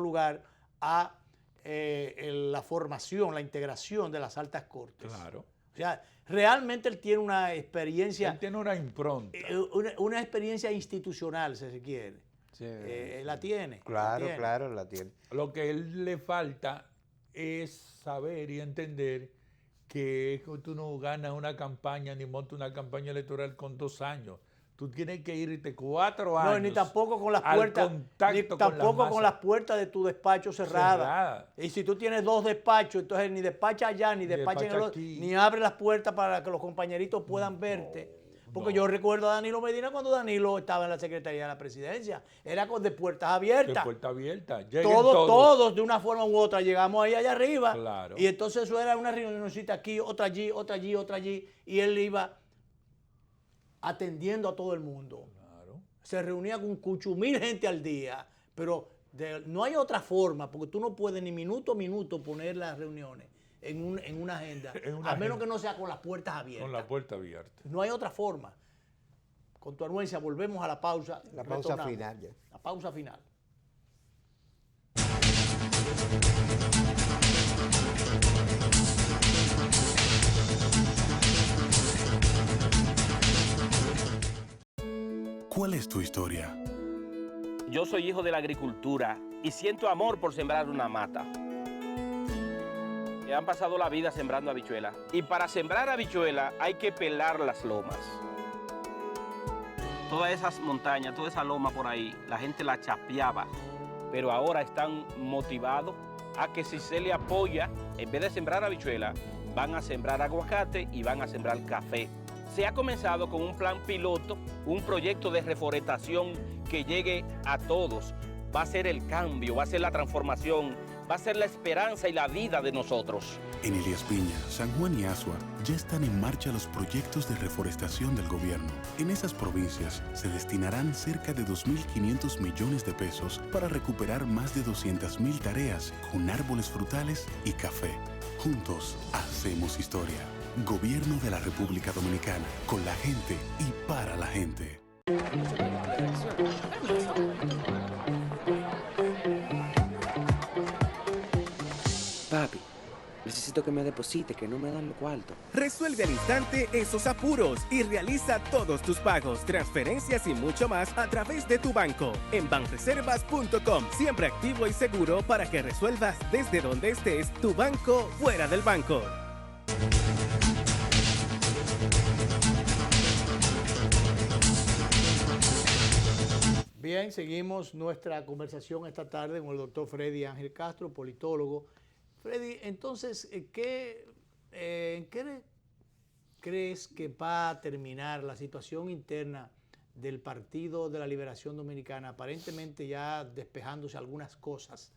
Speaker 1: lugar a la formación, la integración de las altas cortes.
Speaker 3: Claro.
Speaker 1: O sea, realmente él tiene una experiencia.
Speaker 3: Él tiene una impronta.
Speaker 1: Una experiencia institucional, si se quiere. Sí, la tiene.
Speaker 2: Claro, claro, la tiene.
Speaker 3: Lo que a él le falta es saber y entender que tú no ganas una campaña ni montas una campaña electoral con 2 años. Tú tienes que irte 4 años.
Speaker 1: No, ni tampoco con las puertas, con las puertas de tu despacho cerradas. Y si tú tienes 2 despachos, entonces ni despacha allá, ni despacha en el otro, ni abre las puertas para que los compañeritos puedan verte. Porque yo recuerdo a Danilo Medina cuando Danilo estaba en la Secretaría de la Presidencia. Era de puertas abiertas.
Speaker 3: De puertas abiertas.
Speaker 1: Todos, de una forma u otra, llegamos ahí allá arriba.
Speaker 3: Claro.
Speaker 1: Y entonces eso era una reunioncita aquí, otra allí, otra allí, otra allí. Y él iba atendiendo a todo el mundo.
Speaker 3: Claro.
Speaker 1: Se reunía con 8,000 gente al día. Pero no hay otra forma, porque tú no puedes ni minuto a minuto poner las reuniones. en una agenda, a menos que no sea con las puertas abiertas.
Speaker 3: Con la puerta abierta.
Speaker 1: No hay otra forma. Con tu anuencia volvemos a la pausa.
Speaker 2: La pausa
Speaker 1: retornamos.
Speaker 2: final ya.
Speaker 1: La pausa final.
Speaker 9: ¿Cuál es tu historia?
Speaker 10: Yo soy hijo de la agricultura y siento amor por sembrar una mata. Me han pasado la vida sembrando habichuelas. Y para sembrar habichuelas hay que pelar las lomas. Todas esas montañas, toda esa loma por ahí, la gente la chapeaba. Pero ahora están motivados a que si se le apoya, en vez de sembrar habichuelas, van a sembrar aguacate y van a sembrar café. Se ha comenzado con un plan piloto, un proyecto de reforestación que llegue a todos. Va a ser el cambio, va a ser la transformación, va a ser la esperanza y la vida de nosotros.
Speaker 9: En Elías Piña, San Juan y Asua ya están en marcha los proyectos de reforestación del gobierno. En esas provincias se destinarán cerca de 2.500 millones de pesos para recuperar más de 200.000 tareas con árboles frutales y café. Juntos hacemos historia. Gobierno de la República Dominicana, con la gente y para la gente.
Speaker 11: Papi, necesito que me deposite, que no me dan los cuartos.
Speaker 5: Resuelve al instante esos apuros y realiza todos tus pagos, transferencias y mucho más a través de tu banco en banreservas.com. Siempre activo y seguro para que resuelvas desde donde estés tu banco fuera del banco.
Speaker 1: Bien, seguimos nuestra conversación esta tarde con el doctor Freddy Ángel Castro, politólogo. Freddy, entonces, ¿en qué crees que va a terminar la situación interna del Partido de la Liberación Dominicana? Aparentemente ya despejándose algunas cosas,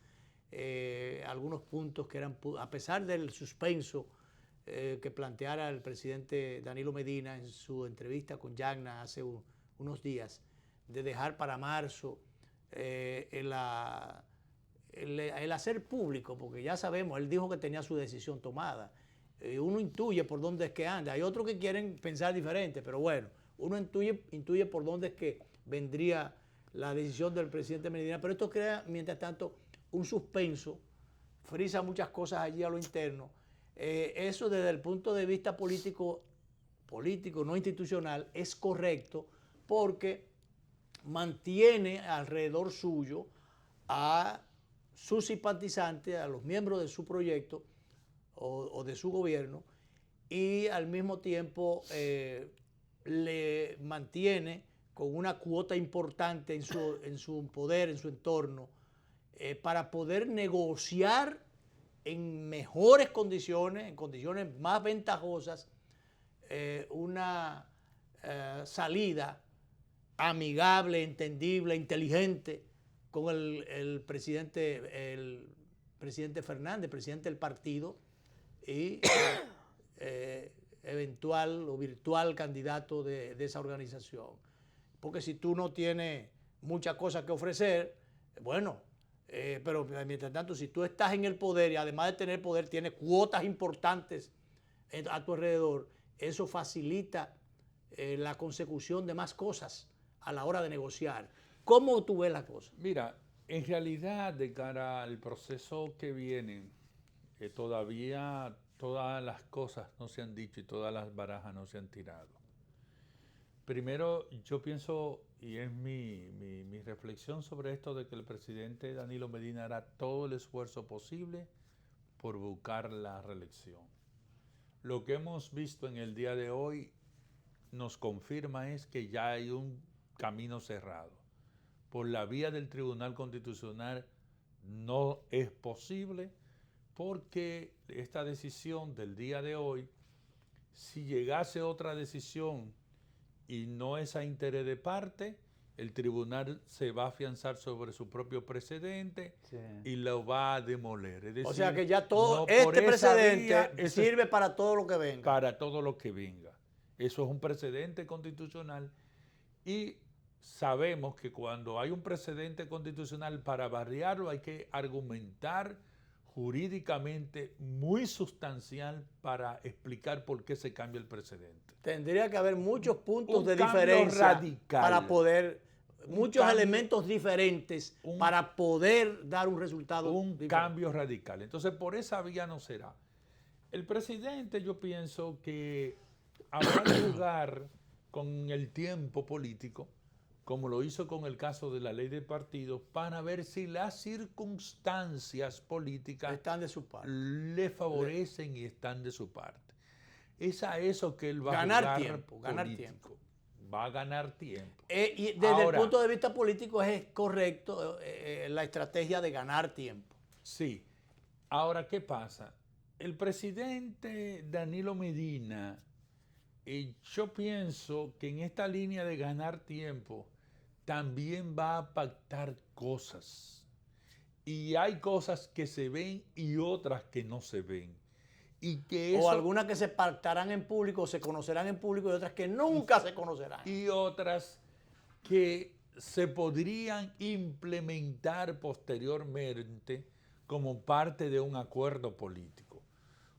Speaker 1: algunos puntos que eran, a pesar del suspenso que planteara el presidente Danilo Medina en su entrevista con Yagna hace unos días, de dejar para marzo el hacer público, porque ya sabemos, él dijo que tenía su decisión tomada. Uno intuye por dónde es que anda. Hay otros que quieren pensar diferente, pero bueno, uno intuye por dónde es que vendría la decisión del presidente Medina. Pero esto crea, mientras tanto, un suspenso, frisa muchas cosas allí a lo interno. Eso desde el punto de vista político, no institucional, es correcto porque mantiene alrededor suyo a sus simpatizantes, a los miembros de su proyecto o de su gobierno, y al mismo tiempo le mantiene con una cuota importante en su poder, en su entorno, para poder negociar en mejores condiciones, en condiciones más ventajosas, una salida amigable, entendible, inteligente con el presidente Fernández, presidente del partido, y eventual o virtual candidato de esa organización. Porque si tú no tienes muchas cosas que ofrecer, bueno, pero mientras tanto, si tú estás en el poder y además de tener poder, tienes cuotas importantes a tu alrededor, eso facilita la consecución de más cosas a la hora de negociar. ¿Cómo tú ves la cosa?
Speaker 3: Mira, en realidad, de cara al proceso que viene, todavía todas las cosas no se han dicho y todas las barajas no se han tirado. Primero, yo pienso, y es mi reflexión sobre esto, de que el presidente Danilo Medina hará todo el esfuerzo posible por buscar la reelección. Lo que hemos visto en el día de hoy nos confirma es que ya hay un camino cerrado. Por la vía del Tribunal Constitucional no es posible, porque esta decisión del día de hoy, si llegase otra decisión y no es a interés de parte, el tribunal se va a afianzar sobre su propio precedente, sí, y lo va a demoler. Es decir,
Speaker 1: o sea que ya todo este precedente sirve para todo lo que venga.
Speaker 3: Para todo lo que venga. Eso es un precedente constitucional, y sabemos que cuando hay un precedente constitucional, para barriarlo hay que argumentar jurídicamente muy sustancial para explicar por qué se cambia el precedente.
Speaker 1: Tendría que haber muchos puntos de
Speaker 3: cambio
Speaker 1: diferencia
Speaker 3: radical.
Speaker 1: para poder, muchos
Speaker 3: cambio,
Speaker 1: elementos diferentes para poder dar un resultado
Speaker 3: diferente. Cambio radical. Entonces, por esa vía no será. El presidente, yo pienso que habrá de jugar con el tiempo político, como lo hizo con el caso de la ley de partidos, para ver si las circunstancias políticas
Speaker 1: están de su parte,
Speaker 3: le favorecen y están de su parte. Es a eso que él va
Speaker 1: ganar
Speaker 3: a jugar
Speaker 1: tiempo, ganar tiempo.
Speaker 3: Va a ganar tiempo.
Speaker 1: Y desde el punto de vista político es correcto la estrategia de ganar tiempo.
Speaker 3: Sí. Ahora, ¿qué pasa? El presidente Danilo Medina, yo pienso que en esta línea de ganar tiempo también va a pactar cosas. Y hay cosas que se ven y otras que no se ven. Y que
Speaker 1: o algunas que se pactarán en público, se conocerán en público y otras que nunca se conocerán.
Speaker 3: Y otras que se podrían implementar posteriormente como parte de un acuerdo político.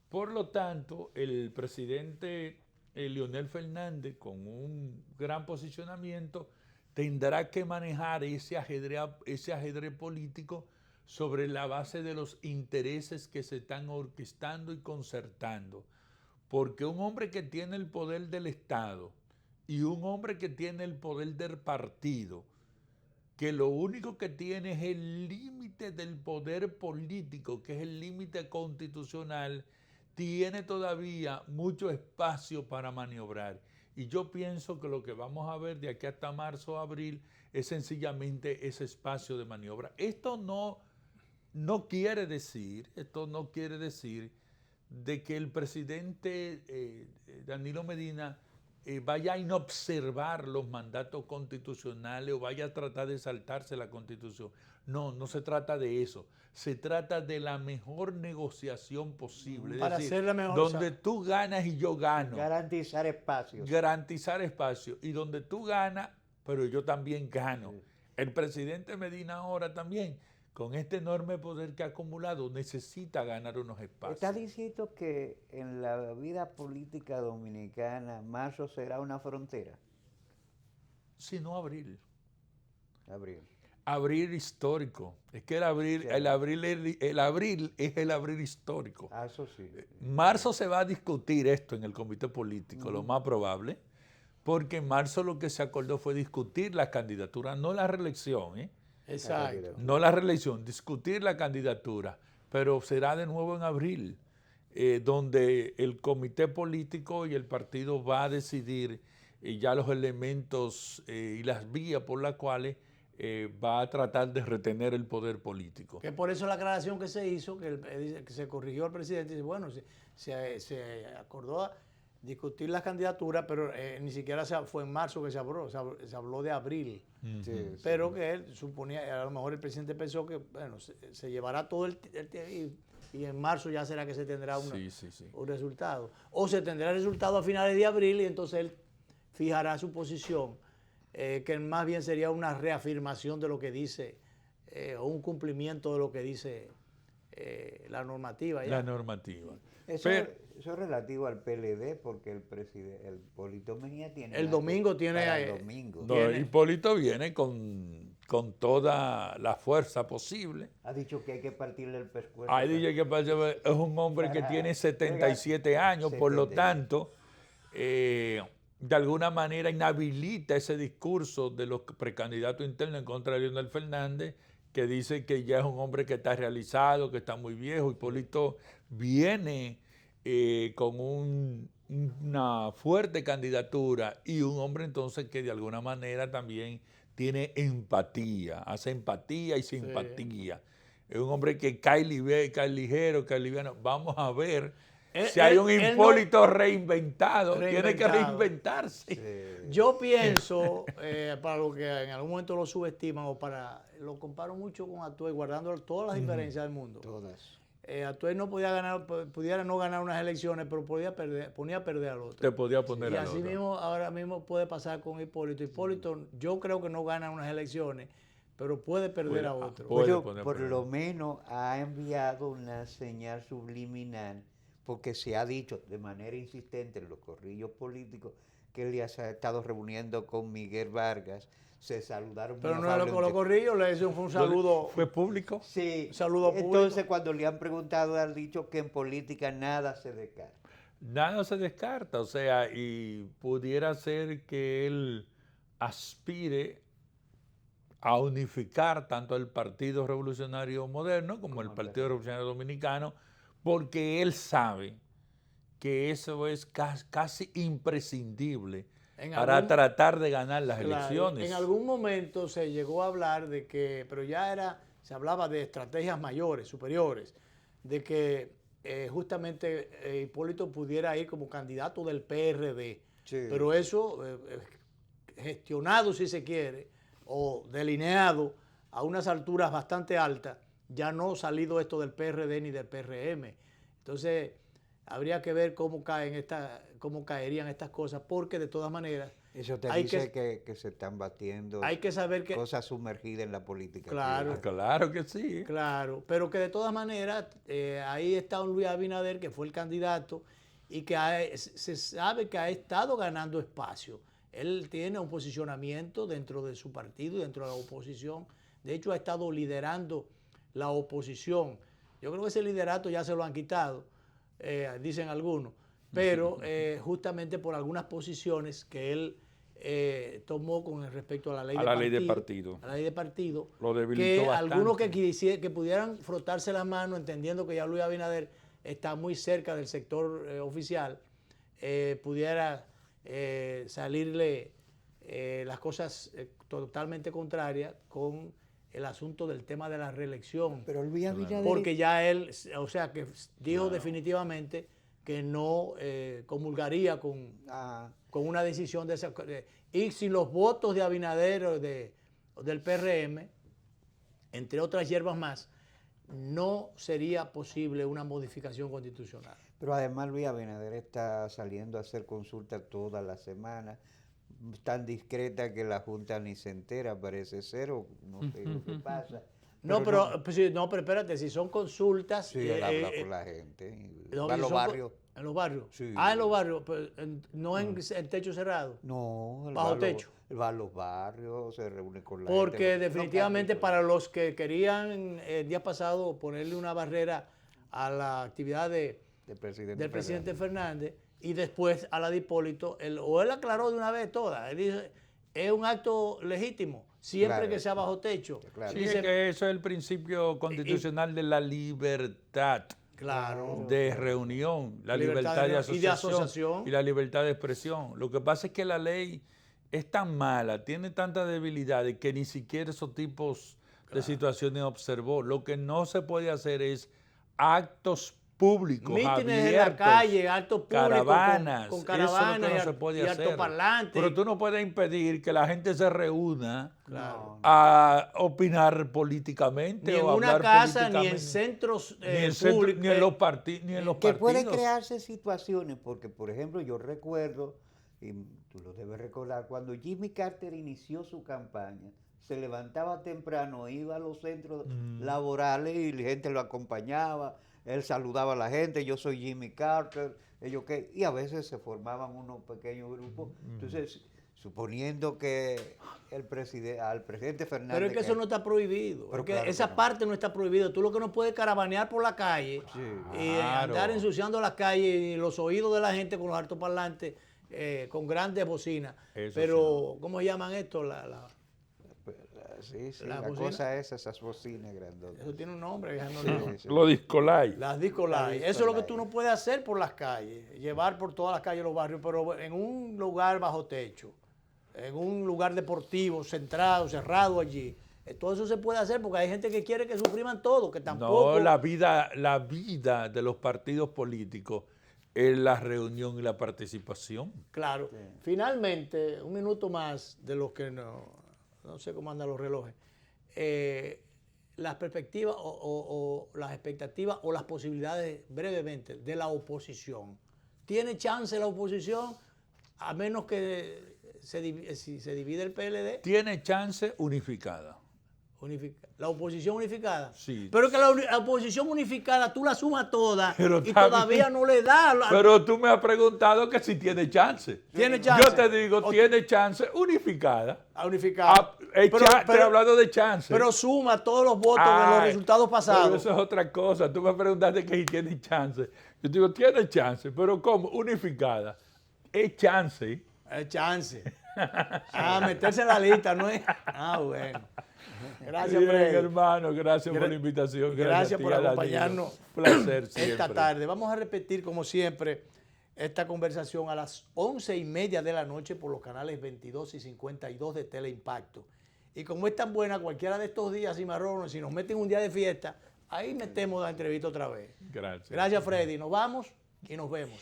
Speaker 3: Por lo tanto, el presidente Leonel Fernández, con un gran posicionamiento, tendrá que manejar ese ajedrez político sobre la base de los intereses que se están orquestando y concertando. Porque un hombre que tiene el poder del Estado y un hombre que tiene el poder del partido, que lo único que tiene es el límite del poder político, que es el límite constitucional, tiene todavía mucho espacio para maniobrar. Y yo pienso que lo que vamos a ver de aquí hasta marzo o abril es sencillamente ese espacio de maniobra. Esto no quiere decir de que el presidente Danilo Medina vaya a inobservar los mandatos constitucionales o vaya a tratar de saltarse la Constitución. No se trata de eso. Se trata de la mejor negociación posible.
Speaker 1: Para
Speaker 3: es decir,
Speaker 1: hacer la mejor,
Speaker 3: donde tú ganas y yo gano.
Speaker 2: Garantizar espacios.
Speaker 3: Garantizar espacio. Y donde tú ganas, pero yo también gano. Sí. El presidente Medina ahora también, con este enorme poder que ha acumulado, necesita ganar unos espacios.
Speaker 2: ¿Está diciendo que en la vida política dominicana marzo será una frontera?
Speaker 3: Sí, no abril.
Speaker 2: Abril
Speaker 3: histórico. Es que el abril es el abril histórico.
Speaker 2: Eso sí.
Speaker 3: Marzo se va a discutir esto en el comité político, lo más probable, porque en marzo lo que se acordó fue discutir la candidatura, no la reelección,
Speaker 1: Exacto.
Speaker 3: No la reelección, discutir la candidatura, pero será de nuevo en abril, donde el comité político y el partido va a decidir ya los elementos y las vías por las cuales va a tratar de retener el poder político.
Speaker 1: Que por eso la aclaración que se hizo, que se corrigió al presidente, dice, bueno, se acordó a discutir las candidaturas, pero ni siquiera fue en marzo que se habló de abril.
Speaker 3: Sí,
Speaker 1: pero que él suponía, a lo mejor el presidente pensó que bueno, se llevará todo el y en marzo ya será que se tendrá un resultado. O se tendrá el resultado a finales de abril y entonces él fijará su posición, que más bien sería una reafirmación de lo que dice, o un cumplimiento de lo que dice la normativa.
Speaker 3: La normativa.
Speaker 2: Eso es relativo al PLD, porque el Hipólito Mejía tiene...
Speaker 1: El domingo tiene...
Speaker 2: El domingo.
Speaker 3: No, Hipólito viene con toda la fuerza posible.
Speaker 2: Ha dicho que hay que partirle el pescuezo.
Speaker 3: Es un hombre que tiene 77 años, por lo tanto, de alguna manera inhabilita ese discurso de los precandidatos internos en contra de Leonel Fernández, que dice que ya es un hombre que está realizado, que está muy viejo. Hipólito viene con una fuerte candidatura y un hombre entonces que de alguna manera también tiene empatía, hace empatía y simpatía. Es un hombre que cae ligero, cae liviano. Vamos a ver si hay un Hipólito reinventado. Tiene que reinventarse.
Speaker 1: Sí. Yo pienso, para lo que en algún momento lo subestiman, lo comparo mucho con Atuey, guardando todas las diferencias del mundo.
Speaker 2: Todas.
Speaker 1: Atuey no pudiera no ganar unas elecciones, pero ponía a perder al otro.
Speaker 3: Te podía poner al otro.
Speaker 1: Y así mismo, ahora mismo puede pasar con Hipólito. Hipólito, yo creo que no gana unas elecciones, pero puede perder a otro.
Speaker 2: Pero por lo menos ha enviado una señal subliminal, porque se ha dicho de manera insistente en los corrillos políticos que él ya se ha estado reuniendo con Miguel Vargas, se saludaron.
Speaker 1: Pero no con los corrillos, le hizo un saludo.
Speaker 3: ¿Fue público?
Speaker 2: Sí.
Speaker 1: Un saludo público.
Speaker 2: Entonces cuando le han preguntado, han dicho que en política nada se descarta.
Speaker 3: Nada se descarta, o sea, y pudiera ser que él aspire a unificar tanto el Partido Revolucionario Moderno como el Partido Revolucionario Dominicano, porque él sabe que eso es casi imprescindible para tratar de ganar las elecciones.
Speaker 1: En algún momento se llegó a hablar de que, pero ya se hablaba de estrategias mayores, superiores, de que justamente Hipólito pudiera ir como candidato del PRD, pero eso gestionado, si se quiere, o delineado a unas alturas bastante altas, ya no salido esto del PRD ni del PRM. Entonces, habría que ver cómo caerían estas cosas, porque de todas maneras...
Speaker 2: Eso te dice que se están batiendo
Speaker 1: hay que saber que,
Speaker 2: cosas sumergidas en la política.
Speaker 1: Claro,
Speaker 3: claro que sí.
Speaker 1: Claro, pero que de todas maneras, ahí está un Luis Abinader, que fue el candidato, y que se sabe que ha estado ganando espacio. Él tiene un posicionamiento dentro de su partido y dentro de la oposición. De hecho, ha estado liderando la oposición. Yo creo que ese liderato ya se lo han quitado, dicen algunos, pero justamente por algunas posiciones que él tomó con respecto a la ley de partido. A la ley de partido.
Speaker 3: Lo debilitó
Speaker 1: que
Speaker 3: bastante.
Speaker 1: Algunos que pudieran frotarse las manos, entendiendo que ya Luis Abinader está muy cerca del sector oficial, pudiera salirle las cosas totalmente contrarias con el asunto del tema de la reelección.
Speaker 2: Pero Luis Abinader...
Speaker 1: Porque ya él, o sea, que dijo definitivamente que no comulgaría con una decisión de esa. Y si los votos de Abinader o del PRM, entre otras hierbas más, no sería posible una modificación constitucional.
Speaker 2: Pero además Luis Abinader está saliendo a hacer consultas todas las semanas, tan discreta que la Junta ni se entera, parece ser, o no sé lo que pasa.
Speaker 1: Pero espérate, si son consultas...
Speaker 2: Sí, él habla con la gente,
Speaker 1: va
Speaker 2: a los barrios.
Speaker 1: ¿En los barrios?
Speaker 2: Sí.
Speaker 1: En los barrios, pero no en techo cerrado.
Speaker 2: No,
Speaker 1: bajo techo.
Speaker 2: Él va a los barrios, se reúne con la
Speaker 1: Porque
Speaker 2: gente.
Speaker 1: definitivamente para los que querían el día pasado ponerle una barrera a la actividad del presidente Fernández y después a la de Hipólito, él aclaró de una vez toda. Él dice, es un acto legítimo, siempre que sea bajo techo.
Speaker 3: Claro. Sí, dice, que eso es el principio constitucional de la libertad.
Speaker 1: Claro.
Speaker 3: De reunión, la libertad de asociación y la libertad de expresión. Lo que pasa es que la ley es tan mala, tiene tantas debilidades que ni siquiera esos tipos de situaciones observó. Lo que no se puede hacer es actos públicos,
Speaker 1: mítines en la calle, actos públicos,
Speaker 3: caravanas,
Speaker 1: con caravanas
Speaker 3: eso no se puede hacer.
Speaker 1: Altoparlantes.
Speaker 3: Pero tú no puedes impedir que la gente se reúna a opinar políticamente.
Speaker 1: Ni en
Speaker 3: o
Speaker 1: una casa, ni en centros públicos.
Speaker 3: Ni en los partidos.
Speaker 2: Que pueden crearse situaciones, porque por ejemplo yo recuerdo, y tú lo debes recordar, cuando Jimmy Carter inició su campaña, se levantaba temprano, iba a los centros laborales y la gente lo acompañaba. Él saludaba a la gente, yo soy Jimmy Carter, y a veces se formaban unos pequeños grupos. Entonces, suponiendo que al presidente Fernández...
Speaker 1: Pero es que eso no está prohibido, porque claro esa parte no está prohibida. Tú lo que no puedes caravanear por la calle y andar ensuciando las calles y los oídos de la gente con los altoparlantes, con grandes bocinas. Pero, ¿cómo llaman esto?
Speaker 2: La cosa es esas bocinas grandotas.
Speaker 1: Eso tiene un nombre.
Speaker 3: Los discolay.
Speaker 1: Las discolay. Eso es lo que tú no puedes hacer por las calles, llevar por todas las calles los barrios, pero en un lugar bajo techo, en un lugar deportivo, centrado, cerrado allí. Todo eso se puede hacer porque hay gente que quiere que supriman todo, que tampoco...
Speaker 3: No, la vida de los partidos políticos es la reunión y la participación.
Speaker 1: Claro. Sí. Finalmente, un minuto más de los que no sé cómo andan los relojes, las perspectivas o las expectativas o las posibilidades brevemente de la oposición. ¿Tiene chance la oposición a menos que si se divide el PLD?
Speaker 3: Tiene chance unificada.
Speaker 1: La oposición unificada.
Speaker 3: Sí.
Speaker 1: Pero que la oposición unificada tú la sumas toda
Speaker 3: Pero
Speaker 1: y
Speaker 3: está
Speaker 1: todavía
Speaker 3: bien.
Speaker 1: no le da.
Speaker 3: Pero tú me has preguntado que si tiene chance.
Speaker 1: ¿Tiene chance?
Speaker 3: Yo te digo, tiene chance unificada.
Speaker 1: Unificada.
Speaker 3: Estoy hablando de chance.
Speaker 1: Pero suma todos los votos de los resultados pasados.
Speaker 3: Pero eso es otra cosa. Tú me preguntaste que si tiene chance. Yo te digo, tiene chance. Pero ¿cómo? Unificada. Es chance.
Speaker 1: Es chance. Meterse en la lista, ¿no es? Bueno. Gracias,
Speaker 3: Bien,
Speaker 1: Freddy.
Speaker 3: hermano, gracias por la invitación.
Speaker 1: Gracias
Speaker 3: a
Speaker 1: por
Speaker 3: ti, Danilo.
Speaker 1: acompañarnos.
Speaker 3: Placer siempre.
Speaker 1: Esta tarde. Vamos a repetir, como siempre, esta conversación a las 11:30 de la noche por los canales 22 y 52 de Teleimpacto. Y como es tan buena, cualquiera de estos días, cimarrones, si nos meten un día de fiesta, ahí metemos la entrevista otra vez.
Speaker 3: Gracias.
Speaker 1: Gracias, Freddy. Nos vamos y nos vemos.